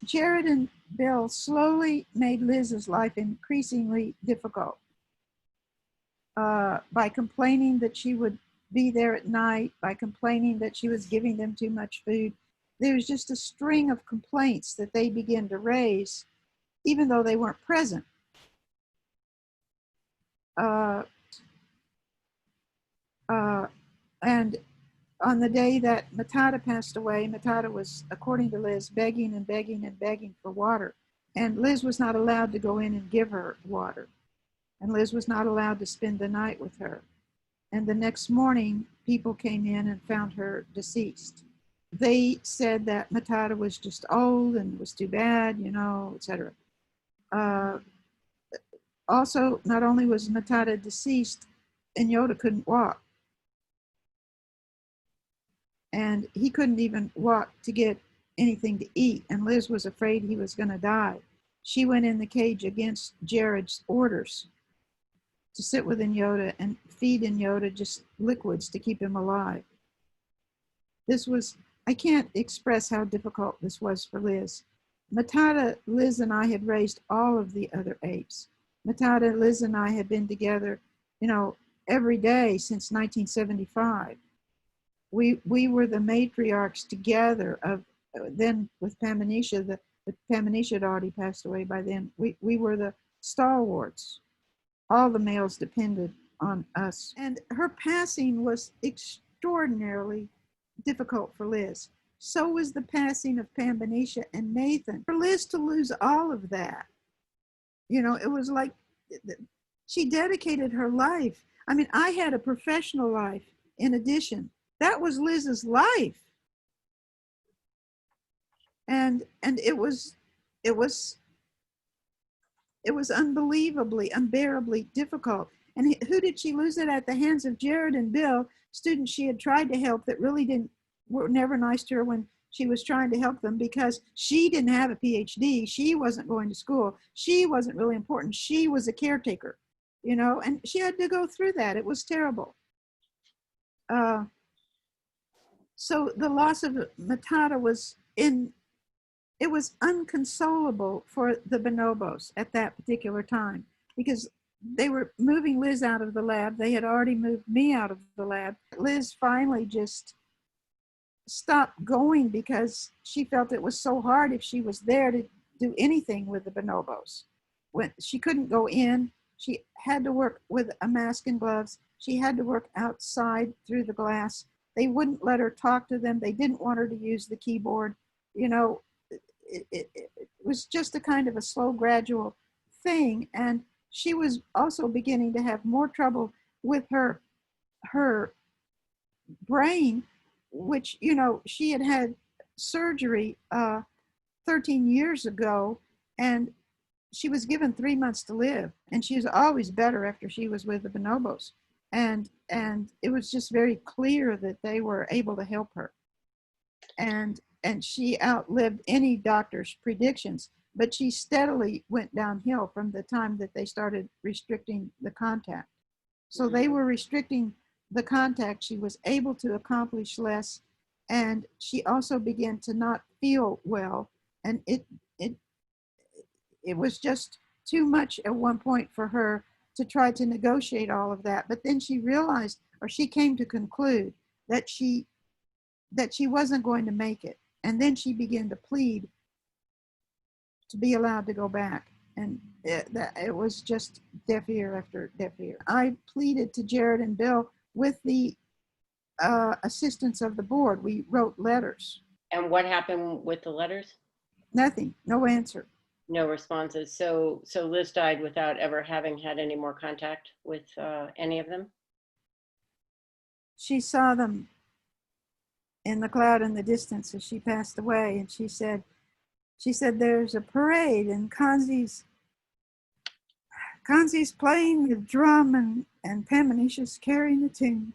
Jared and Bill slowly made Liz's life increasingly difficult by complaining that she would be there at night, by complaining that she was giving them too much food. There was just a string of complaints that they began to raise, even though they weren't present. And on the day that Matata passed away, Matata was, according to Liz, begging and begging and begging for water. And Liz was not allowed to go in and give her water. And Liz was not allowed to spend the night with her. And the next morning, people came in and found her deceased. They said that Matata was just old and it was too bad, you know, etc. Also, not only was Matata deceased, Yoda couldn't walk. And he couldn't even walk to get anything to eat. And Liz was afraid he was going to die. She went in the cage against Jared's orders to sit with Yoda and feed Yoda just liquids to keep him alive. This was, I can't express how difficult this was for Liz. Matata, Liz and I had raised all of the other apes. Matata, Liz and I had been together, you know, every day since 1975. We were the matriarchs together of, then with Pamanisha, Pamanisha had already passed away by then. We were the stalwarts. All the males depended on us. And her passing was extraordinarily difficult for Liz. So was the passing of Pamanisha and Nathan. For Liz to lose all of that, you know, it was like she dedicated her life. I mean, I had a professional life in addition. That was Liz's life. And it was unbelievably, unbearably difficult. And who did she lose it at the hands of? Jared and Bill, students she had tried to help that really were never nice to her when she was trying to help them, because she didn't have a PhD. She wasn't going to school. She wasn't really important. She was a caretaker, you know, and she had to go through that. It was terrible. So the loss of Matata was it was inconsolable for the bonobos at that particular time, because they were moving Liz out of the lab. They had already moved me out of the lab. Liz finally just stopped going because she felt it was so hard if she was there to do anything with the bonobos. When she couldn't go in, she had to work with a mask and gloves. She had to work outside through the glass. They wouldn't let her talk to them. They didn't want her to use the keyboard. You know, it was just a kind of a slow, gradual thing. And she was also beginning to have more trouble with her brain, which, you know, she had had surgery 13 years ago, and she was given 3 months to live. And she was always better after she was with the bonobos. And it was just very clear that they were able to help her. And she outlived any doctor's predictions, but she steadily went downhill from the time that they started restricting the contact. So they were restricting the contact. She was able to accomplish less, and she also began to not feel well. And it was just too much at one point for her to try to negotiate all of that. But then she realized, or she came to conclude, that she wasn't going to make it. And then she began to plead to be allowed to go back. And it was just deaf ear after deaf ear. I pleaded to Jared and Bill with the assistance of the board. We wrote letters. And what happened with the letters? Nothing, no answer. No responses. So Liz died without ever having had any more contact with any of them? She saw them in the cloud in the distance as she passed away, and she said there's a parade and Kanzi's playing the drum and Pamanisha's carrying the tune.